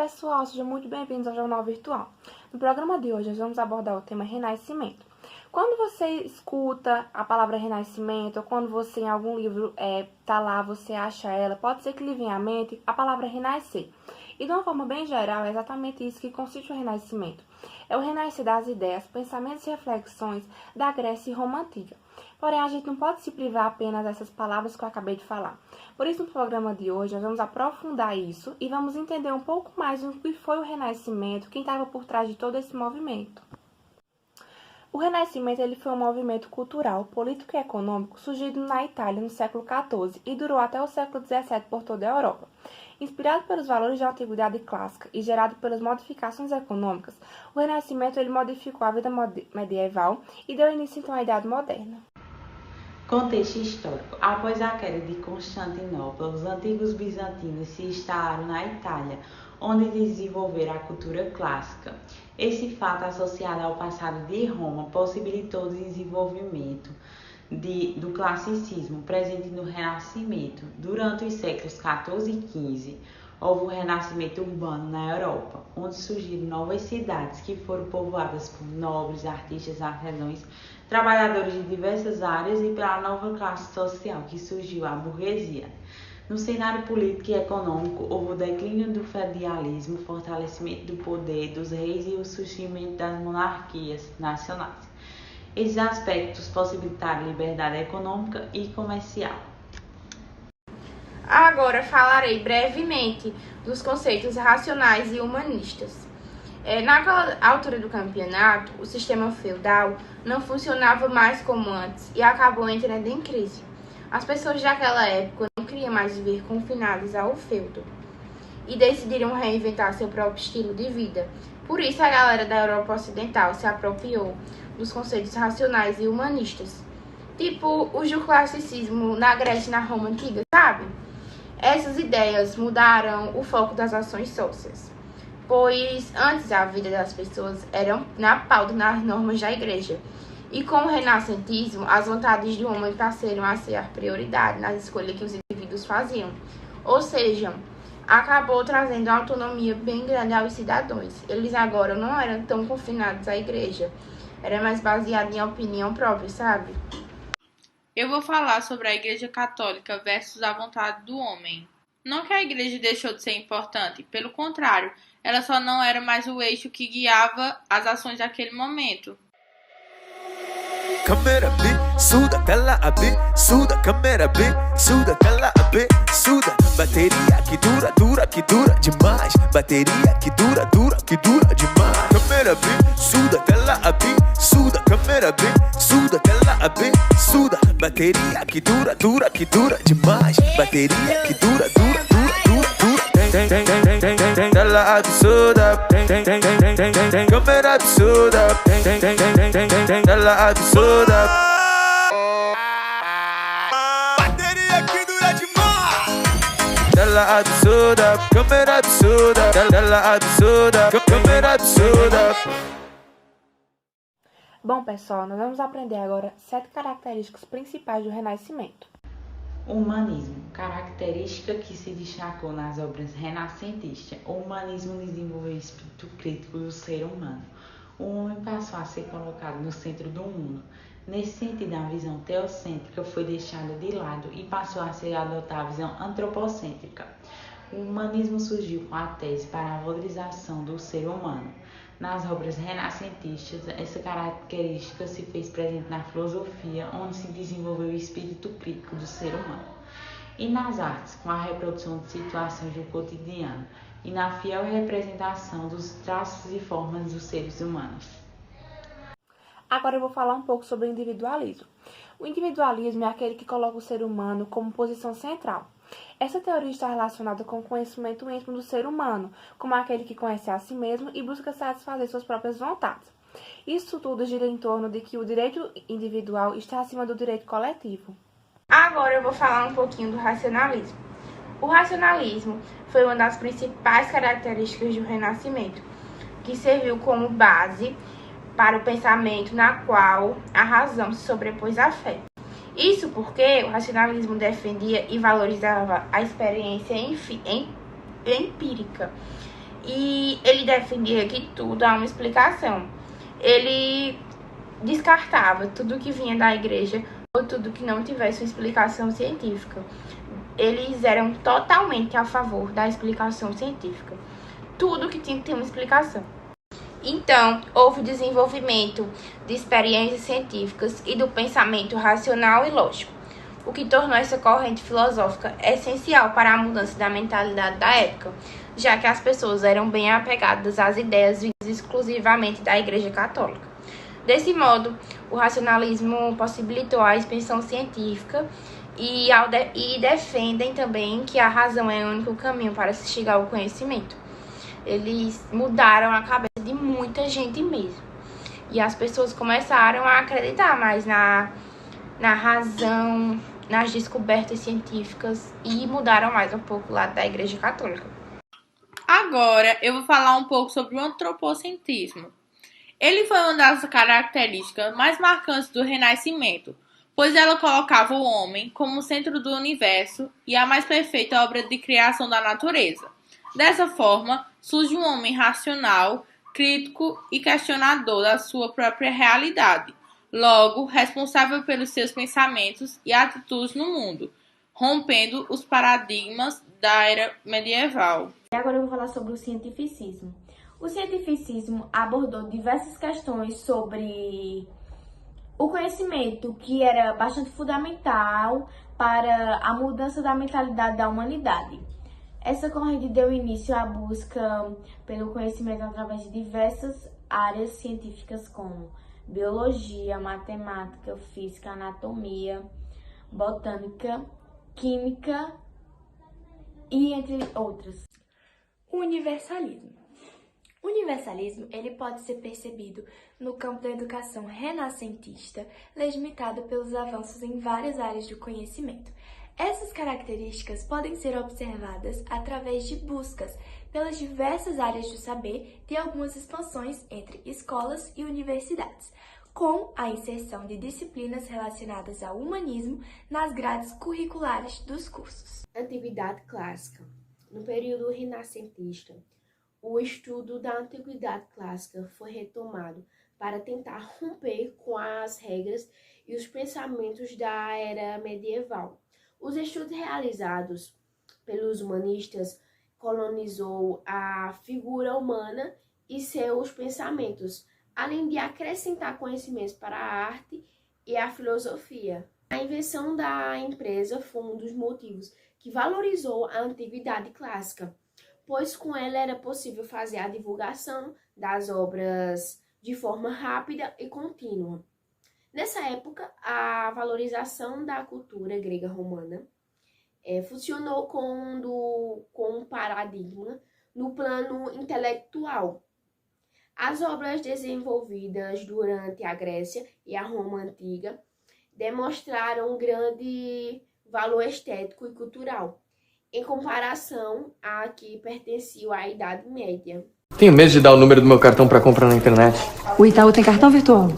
pessoal, sejam muito bem-vindos ao Jornal Virtual. No programa de hoje, nós vamos abordar o tema renascimento. Quando você escuta a palavra renascimento, ou quando você em algum livro tá lá, você acha ela, pode ser que lhe venha à mente a palavra renascer. E de uma forma bem geral, é exatamente isso que consiste o renascimento. É o renascer das ideias, pensamentos e reflexões da Grécia e Roma Antiga. Porém, a gente não pode se privar apenas dessas palavras que eu acabei de falar. Por isso, no programa de hoje, nós vamos aprofundar isso e vamos entender um pouco mais o que foi o Renascimento, quem estava por trás de todo esse movimento. O Renascimento foi um movimento cultural, político e econômico surgido na Itália no século XIV e durou até o século XVII por toda a Europa. Inspirado pelos valores da antiguidade clássica e gerado pelas modificações econômicas, o Renascimento modificou a vida medieval e deu início então à Idade Moderna. Contexto histórico. Após a queda de Constantinopla, os antigos bizantinos se instalaram na Itália, onde desenvolveram a cultura clássica. Esse fato, associado ao passado de Roma, possibilitou o desenvolvimento do classicismo presente no Renascimento. Durante os séculos XIV e XV, houve o renascimento urbano na Europa, onde surgiram novas cidades que foram povoadas por nobres, artistas, artesãos, trabalhadores de diversas áreas e pela nova classe social que surgiu, a burguesia. No cenário político e econômico, houve o declínio do feudalismo, o fortalecimento do poder dos reis e o surgimento das monarquias nacionais. Esses aspectos possibilitaram liberdade econômica e comercial. Agora falarei brevemente dos conceitos racionais e humanistas. Naquela altura do campeonato, o sistema feudal não funcionava mais como antes e acabou entrando em crise. As pessoas daquela época não queriam mais viver confinadas ao feudo e decidiram reinventar seu próprio estilo de vida. Por isso, a galera da Europa Ocidental se apropriou dos conceitos racionais e humanistas, tipo os do classicismo na Grécia e na Roma Antiga, sabe? Essas ideias mudaram o foco das ações sócias, pois antes a vida das pessoas era na pauta nas normas da igreja. E com o renascentismo, as vontades do homem passaram a ser a prioridade nas escolhas que os indivíduos faziam. Ou seja, acabou trazendo uma autonomia bem grande aos cidadãos. Eles agora não eram tão confinados à igreja, era mais baseado em opinião própria, sabe? Eu vou falar sobre a Igreja Católica versus a vontade do homem. Não que a igreja deixou de ser importante, pelo contrário, ela só não era mais o eixo que guiava as ações daquele momento. Câmera B, suda, tela AB, suda, câmera B, suda, tela AB, suda. Bateria que dura demais. Bateria que dura demais. Câmera B, suda, tela AB, suda, câmera B, suda, tela AB, suda. Bateria que dura demais. Bateria que dura. Tela absurda, câmera absurda, tela absurda. Bateria que dura demais. Tela absurda, câmera absurda, tela absurda, câmera absurda. Bom, pessoal, nós vamos aprender agora 7 características principais do Renascimento. Humanismo, característica que se destacou nas obras renascentistas. O humanismo desenvolveu o espírito crítico do ser humano. O homem passou a ser colocado no centro do mundo. Nesse sentido, a visão teocêntrica foi deixada de lado e passou a ser adotada a visão antropocêntrica. O humanismo surgiu com a tese para a valorização do ser humano. Nas obras renascentistas, essa característica se fez presente na filosofia, onde se desenvolveu o espírito crítico do ser humano, e nas artes, com a reprodução de situações do cotidiano e na fiel representação dos traços e formas dos seres humanos. Agora eu vou falar um pouco sobre o individualismo. O individualismo é aquele que coloca o ser humano como posição central. Essa teoria está relacionada com o conhecimento íntimo do ser humano, como aquele que conhece a si mesmo e busca satisfazer suas próprias vontades. Isso tudo gira em torno de que o direito individual está acima do direito coletivo. Agora eu vou falar um pouquinho do racionalismo. O racionalismo foi uma das principais características do Renascimento, que serviu como base para o pensamento na qual a razão se sobrepôs à fé. Isso porque o racionalismo defendia e valorizava a experiência empírica e ele defendia que tudo há uma explicação. Ele descartava tudo que vinha da igreja ou tudo que não tivesse uma explicação científica. Eles eram totalmente a favor da explicação científica. Tudo que tinha que ter uma explicação. Então, houve o desenvolvimento de experiências científicas e do pensamento racional e lógico, o que tornou essa corrente filosófica essencial para a mudança da mentalidade da época, já que as pessoas eram bem apegadas às ideias vindas exclusivamente da Igreja Católica. Desse modo, o racionalismo possibilitou a expansão científica e defendem também que a razão é o único caminho para se chegar ao conhecimento. Eles mudaram a cabeça de muita gente mesmo. E as pessoas começaram a acreditar mais na razão, nas descobertas científicas e mudaram mais um pouco lá da Igreja Católica. Agora eu vou falar um pouco sobre o antropocentrismo. Ele foi uma das características mais marcantes do Renascimento, pois ela colocava o homem como centro do universo e a mais perfeita obra de criação da natureza. Dessa forma, surge um homem racional, crítico e questionador da sua própria realidade, logo responsável pelos seus pensamentos e atitudes no mundo, rompendo os paradigmas da era medieval. Agora eu vou falar sobre o cientificismo. O cientificismo abordou diversas questões sobre o conhecimento, que era bastante fundamental para a mudança da mentalidade da humanidade. Essa corrente deu início à busca pelo conhecimento através de diversas áreas científicas como biologia, matemática, física, anatomia, botânica, química e entre outras. O universalismo. O universalismo ele pode ser percebido no campo da educação renascentista, legitimado pelos avanços em várias áreas do conhecimento. Essas características podem ser observadas através de buscas pelas diversas áreas do saber de algumas expansões entre escolas e universidades, com a inserção de disciplinas relacionadas ao humanismo nas grades curriculares dos cursos. Antiguidade clássica. No período renascentista, o estudo da Antiguidade clássica foi retomado para tentar romper com as regras e os pensamentos da era medieval. Os estudos realizados pelos humanistas colonizou a figura humana e seus pensamentos, além de acrescentar conhecimentos para a arte e a filosofia. A invenção da empresa foi um dos motivos que valorizou a Antiguidade clássica, pois com ela era possível fazer a divulgação das obras de forma rápida e contínua. Nessa época, a valorização da cultura grega romana funcionou com um paradigma no plano intelectual. As obras desenvolvidas durante a Grécia e a Roma antiga demonstraram um grande valor estético e cultural, em comparação a que pertenciam à Idade Média. Tenho medo de dar o número do meu cartão para comprar na internet. O Itaú tem cartão virtual.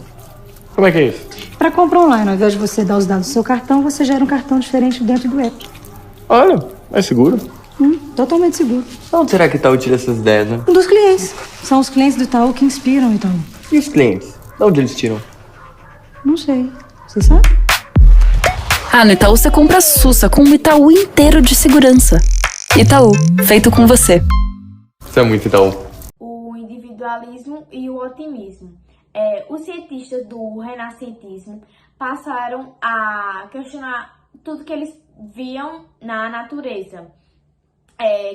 Como é que é isso? Para compra online, ao invés de você dar os dados do seu cartão, você gera um cartão diferente dentro do app. Olha, é seguro. Totalmente seguro. Onde será que o Itaú tira essas ideias, né? Um dos clientes. São os clientes do Itaú que inspiram o Itaú. E os clientes? De onde eles tiram? Não sei. Você sabe? No Itaú você compra sussa com um Itaú inteiro de segurança. Itaú, feito com você. Isso é muito Itaú. O individualismo e o otimismo. Os cientistas do renascentismo passaram a questionar tudo que eles viam na natureza,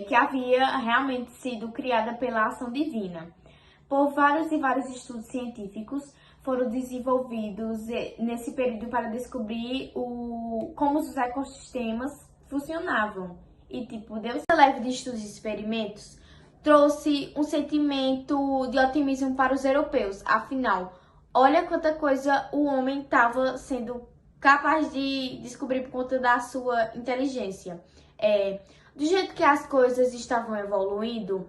que havia realmente sido criada pela ação divina. Por vários e vários estudos científicos foram desenvolvidos nesse período para descobrir como os ecossistemas funcionavam. E, Deus leve de estudos e experimentos trouxe um sentimento de otimismo para os europeus. Afinal, olha quanta coisa o homem estava sendo capaz de descobrir por conta da sua inteligência. Do jeito que as coisas estavam evoluindo,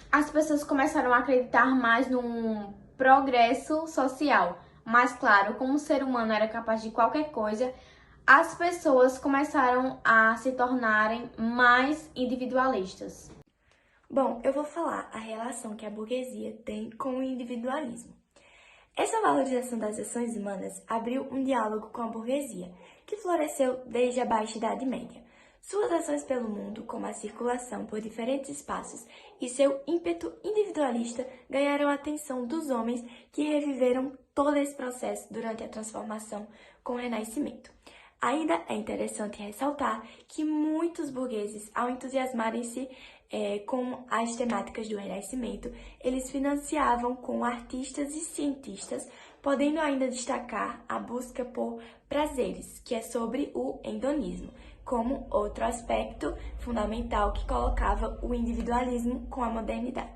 as pessoas começaram a acreditar mais num progresso social. Mas, claro, como o ser humano era capaz de qualquer coisa, as pessoas começaram a se tornarem mais individualistas. Bom, eu vou falar a relação que a burguesia tem com o individualismo. Essa valorização das ações humanas abriu um diálogo com a burguesia, que floresceu desde a Baixa Idade Média. Suas ações pelo mundo, como a circulação por diferentes espaços e seu ímpeto individualista, ganharam a atenção dos homens que reviveram todo esse processo durante a transformação com o Renascimento. Ainda é interessante ressaltar que muitos burgueses, ao entusiasmarem-se com as temáticas do Renascimento, eles financiavam com artistas e cientistas, podendo ainda destacar a busca por prazeres, que é sobre o hedonismo, como outro aspecto fundamental que colocava o individualismo com a modernidade.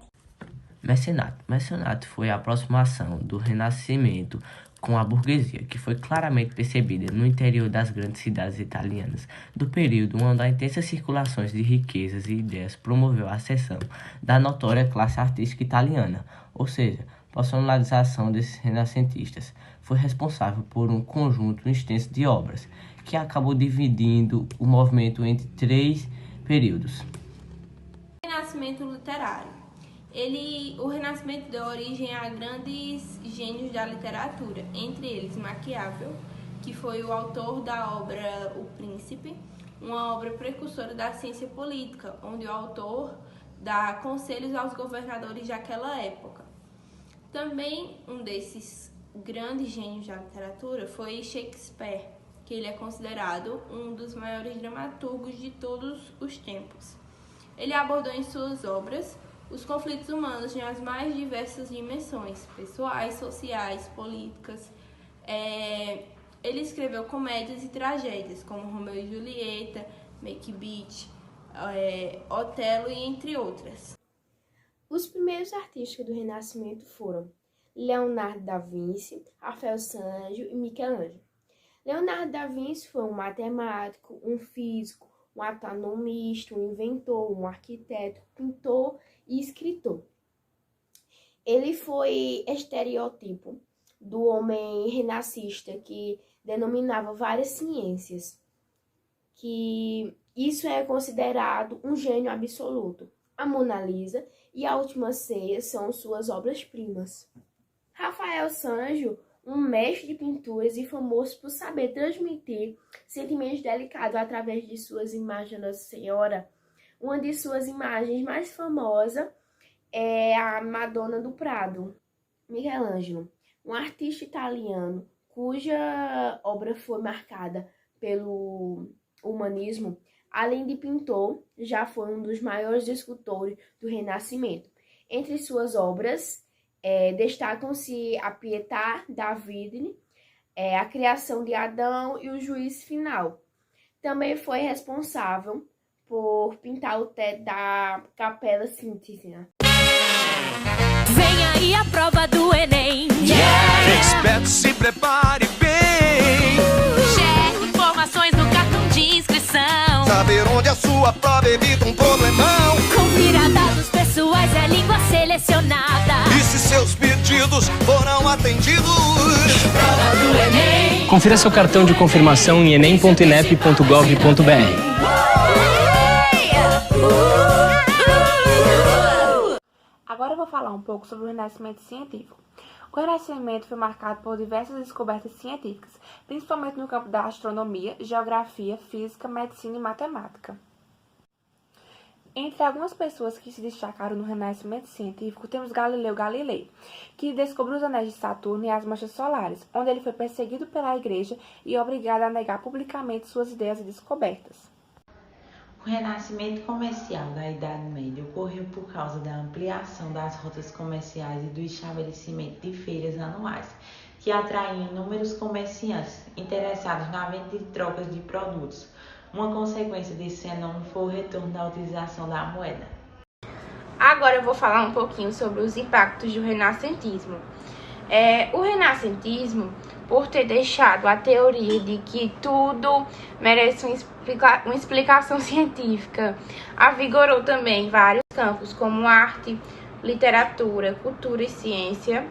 Mecenato foi a aproximação do Renascimento com a burguesia, que foi claramente percebida no interior das grandes cidades italianas, do período onde a intensa circulação de riquezas e ideias promoveu a ascensão da notória classe artística italiana, ou seja, a personalização desses renascentistas foi responsável por um conjunto extenso de obras, que acabou dividindo o movimento entre 3 períodos. Renascimento literário. O Renascimento deu origem a grandes gênios da literatura, entre eles Maquiavel, que foi o autor da obra O Príncipe, uma obra precursora da ciência política, onde o autor dá conselhos aos governadores daquela época. Também um desses grandes gênios da literatura foi Shakespeare, que ele é considerado um dos maiores dramaturgos de todos os tempos. Ele abordou em suas obras os conflitos humanos nas mais diversas dimensões, pessoais, sociais, políticas. Ele escreveu comédias e tragédias, como Romeu e Julieta, Macbeth, Otelo e entre outras. Os primeiros artistas do Renascimento foram Leonardo da Vinci, Rafael Sanzio e Michelangelo. Leonardo da Vinci foi um matemático, um físico, um astronomista, um inventor, um arquiteto, pintor e escritor. Ele foi estereótipo do homem renascista que denominava várias ciências, que isso é considerado um gênio absoluto. A Mona Lisa e a Última Ceia são suas obras-primas. Rafael Sanzio, um mestre de pinturas e famoso por saber transmitir sentimentos delicados através de suas imagens da Nossa Senhora. Uma de suas imagens mais famosas é a Madonna do Prado. Michelangelo, um artista italiano cuja obra foi marcada pelo humanismo, além de pintor, já foi um dos maiores escultores do Renascimento. Entre suas obras, destacam-se a Pietà David, a Criação de Adão e o Juízo Final. Também foi responsável por pintar o teto da Capela Sistina. Vem aí a prova do Enem. Esperto, se prepare bem. Cheque informações no cartão de inscrição. Saber onde a sua prova evita um problemão. Confira dados pessoais e a língua selecionada. E se seus pedidos foram atendidos? Prova do Enem. Confira seu cartão de confirmação em enem.inep.gov.br. Agora eu vou falar um pouco sobre o Renascimento científico. O Renascimento foi marcado por diversas descobertas científicas, principalmente no campo da astronomia, geografia, física, medicina e matemática. Entre algumas pessoas que se destacaram no Renascimento científico, temos Galileu Galilei, que descobriu os anéis de Saturno e as manchas solares, onde ele foi perseguido pela Igreja e obrigado a negar publicamente suas ideias e descobertas. O renascimento comercial da Idade Média ocorreu por causa da ampliação das rotas comerciais e do estabelecimento de feiras anuais, que atraíam inúmeros comerciantes interessados na venda e trocas de produtos. Uma consequência desse fenômeno foi o retorno da utilização da moeda. Agora eu vou falar um pouquinho sobre os impactos do renascentismo. O renascentismo, por ter deixado a teoria de que tudo merece uma explicação científica, avigorou também vários campos, como arte, literatura, cultura e ciência,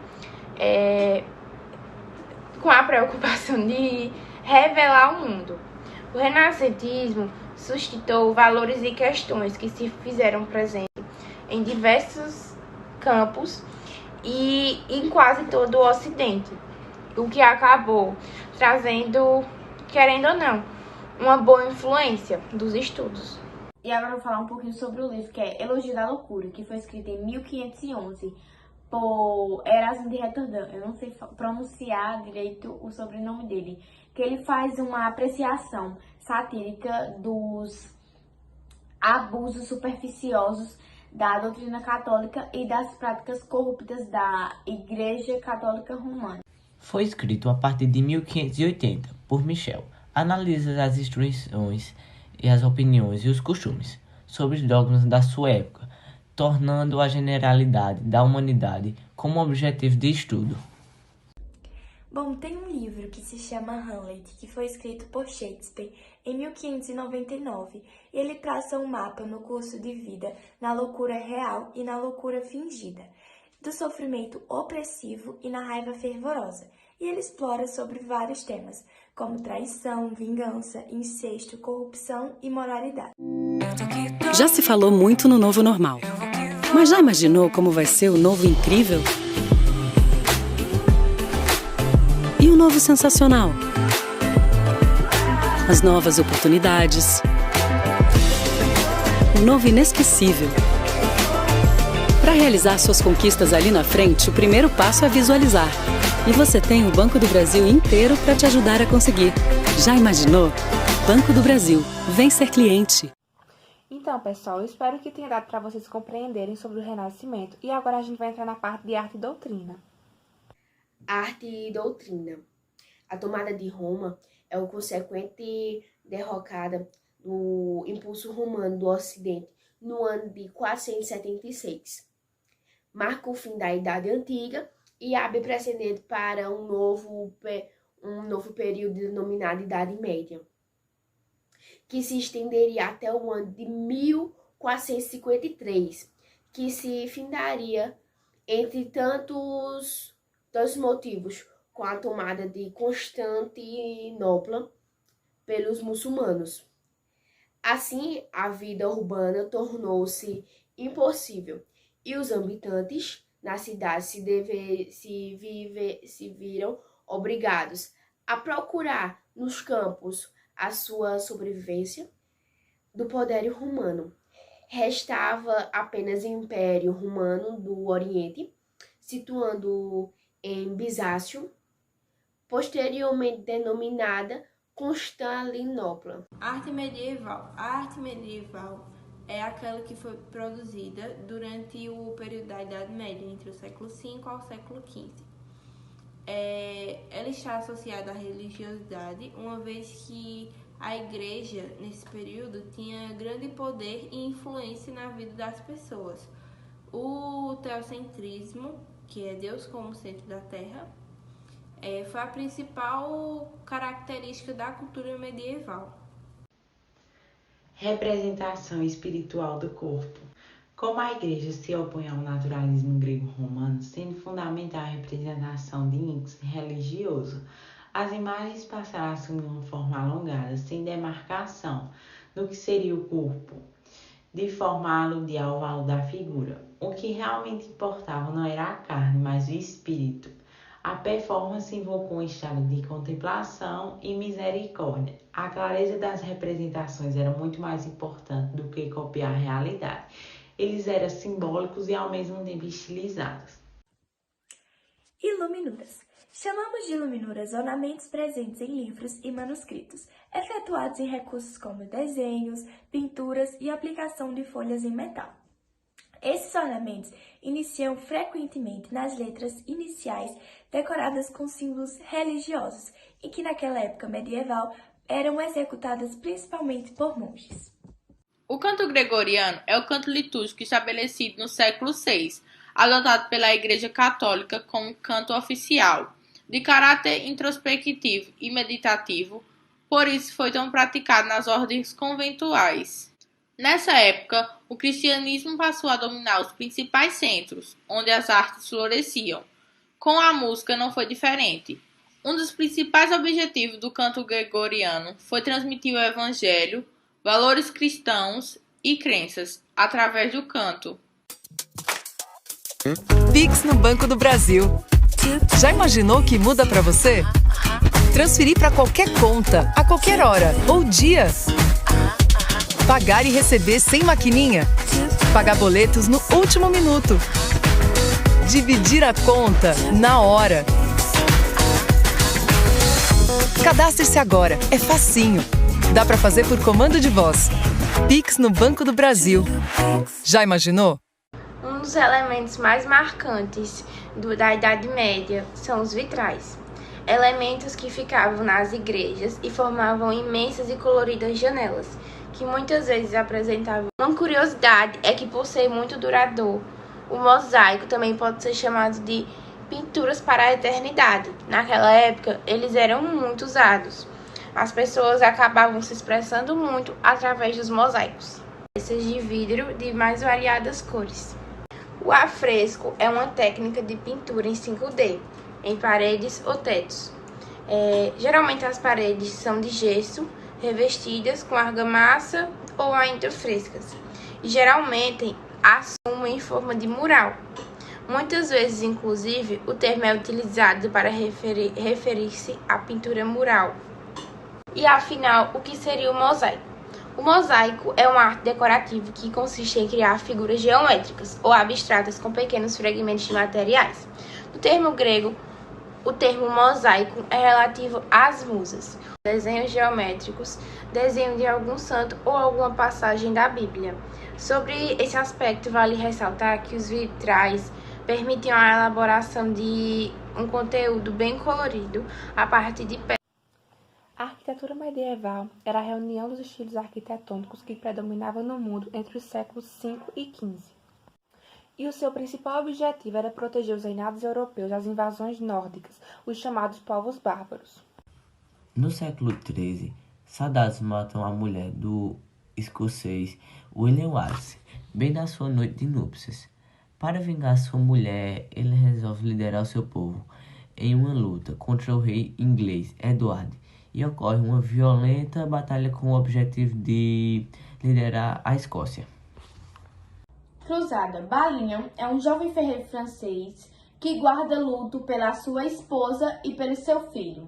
com a preocupação de revelar o mundo. O renascentismo suscitou valores e questões que se fizeram presentes em diversos campos e em quase todo o Ocidente, o que acabou trazendo, querendo ou não, uma boa influência dos estudos. E agora eu vou falar um pouquinho sobre o livro, que é Elogio da Loucura, que foi escrito em 1511 por Erasmo de Roterdã. Eu não sei pronunciar direito o sobrenome dele, que ele faz uma apreciação satírica dos abusos superficiosos da doutrina católica e das práticas corruptas da Igreja Católica Romana. Foi escrito a partir de 1580 por Michel. Analisa as instruções e as opiniões e os costumes sobre os dogmas da sua época, tornando a generalidade da humanidade como objetivo de estudo. Bom, tem um livro que se chama Hamlet, que foi escrito por Shakespeare em 1599, e ele traça um mapa no curso de vida, na loucura real e na loucura fingida, do sofrimento opressivo e na raiva fervorosa, e ele explora sobre vários temas, como traição, vingança, incesto, corrupção e moralidade. Já se falou muito no novo normal, mas já imaginou como vai ser o novo incrível? E o novo sensacional? As novas oportunidades? O novo inesquecível? Para realizar suas conquistas ali na frente, o primeiro passo é visualizar. E você tem o Banco do Brasil inteiro para te ajudar a conseguir. Já imaginou? Banco do Brasil. Vem ser cliente. Então, pessoal, eu espero que tenha dado para vocês compreenderem sobre o Renascimento. E agora a gente vai entrar na parte de arte e doutrina. Arte e doutrina. A tomada de Roma é o consequente derrocada do impulso romano do Ocidente no ano de 476. Marca o fim da Idade Antiga e abre precedente para um novo período denominado Idade Média, que se estenderia até o ano de 1453, que se findaria, entre tantos motivos, com a tomada de Constantinopla pelos muçulmanos. Assim, a vida urbana tornou-se impossível e os habitantes na cidade se viram obrigados a procurar nos campos a sua sobrevivência do poder romano. Restava apenas o Império Romano do Oriente, situando em Bisácio, posteriormente denominada Constantinopla. Arte medieval. A arte medieval é aquela que foi produzida durante o período da Idade Média, entre o século V ao século XV. Ela está associada à religiosidade, uma vez que a igreja, nesse período, tinha grande poder e influência na vida das pessoas. O teocentrismo, que é Deus como centro da Terra, foi a principal característica da cultura medieval. Representação espiritual do corpo. Como a Igreja se opõe ao naturalismo grego-romano, sendo fundamental a representação de índice religioso, as imagens passaram a assumir uma forma alongada, sem demarcação do que seria o corpo, de forma a aludir ao valor da figura. O que realmente importava não era a carne, mas o espírito. A performance invocou um estado de contemplação e misericórdia. A clareza das representações era muito mais importante do que copiar a realidade. Eles eram simbólicos e ao mesmo tempo estilizados. Iluminuras. Chamamos de iluminuras ornamentos presentes em livros e manuscritos, efetuados em recursos como desenhos, pinturas e aplicação de folhas em metal. Esses ornamentos iniciam frequentemente nas letras iniciais decoradas com símbolos religiosos e que naquela época medieval eram executadas principalmente por monges. O canto gregoriano é o canto litúrgico estabelecido no século VI, adotado pela Igreja Católica como canto oficial, de caráter introspectivo e meditativo, por isso foi tão praticado nas ordens conventuais. Nessa época, o cristianismo passou a dominar os principais centros, onde as artes floresciam. Com a música não foi diferente. Um dos principais objetivos do canto gregoriano foi transmitir o evangelho, valores cristãos e crenças através do canto. Pix no Banco do Brasil. Já imaginou o que muda para você? Transferir para qualquer conta, a qualquer hora ou dia. Pagar e receber sem maquininha. Pagar boletos no último minuto. Dividir a conta na hora. Cadastre-se agora, é facinho. Dá para fazer por comando de voz. Pix no Banco do Brasil. Já imaginou? Um dos elementos mais marcantes da Idade Média são os vitrais. Elementos que ficavam nas igrejas e formavam imensas e coloridas janelas, que muitas vezes apresentavam. Uma curiosidade é que, por ser muito duradouro, o mosaico também pode ser chamado de pinturas para a eternidade. Naquela época, eles eram muito usados. As pessoas acabavam se expressando muito através dos mosaicos. Peças de vidro de mais variadas cores. O afresco é uma técnica de pintura em 5D, em paredes ou tetos. Geralmente as paredes são de gesso, revestidas com argamassa ou ainda frescas. E geralmente assumem em forma de mural. Muitas vezes, inclusive, o termo é utilizado para referir-se à pintura mural. E afinal, o que seria o mosaico? O mosaico é uma arte decorativa que consiste em criar figuras geométricas ou abstratas com pequenos fragmentos de materiais. No termo grego, o termo mosaico é relativo às musas. Desenhos geométricos, desenho de algum santo ou alguma passagem da Bíblia. Sobre esse aspecto, vale ressaltar que os vitrais permitiam a elaboração de um conteúdo bem colorido a partir de pedras. A arquitetura medieval era a reunião dos estilos arquitetônicos que predominavam no mundo entre os séculos V e XV. E o seu principal objetivo era proteger os reinados europeus das invasões nórdicas, os chamados povos bárbaros. No século XIII, soldados matam a mulher do escocês William Wallace, bem na sua noite de núpcias. Para vingar sua mulher, ele resolve liderar o seu povo em uma luta contra o rei inglês Edward, e ocorre uma violenta batalha com o objetivo de liderar a Escócia. Cruzada. Balian é um jovem ferreiro francês que guarda luto pela sua esposa e pelo seu filho.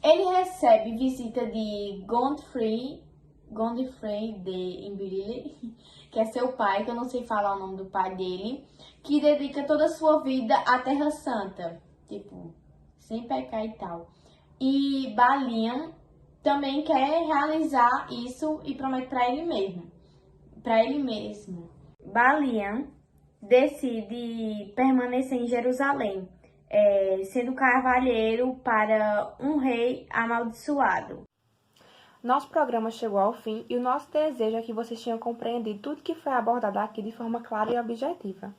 Ele recebe visita de Godfrey de Imbirley, que é seu pai, que eu não sei falar o nome do pai dele, que dedica toda a sua vida à Terra Santa, tipo, sem pecar e tal. E Balian também quer realizar isso e promete para ele mesmo. Balian decide permanecer em Jerusalém, sendo cavalheiro para um rei amaldiçoado. Nosso programa chegou ao fim e o nosso desejo é que vocês tenham compreendido tudo que foi abordado aqui de forma clara e objetiva.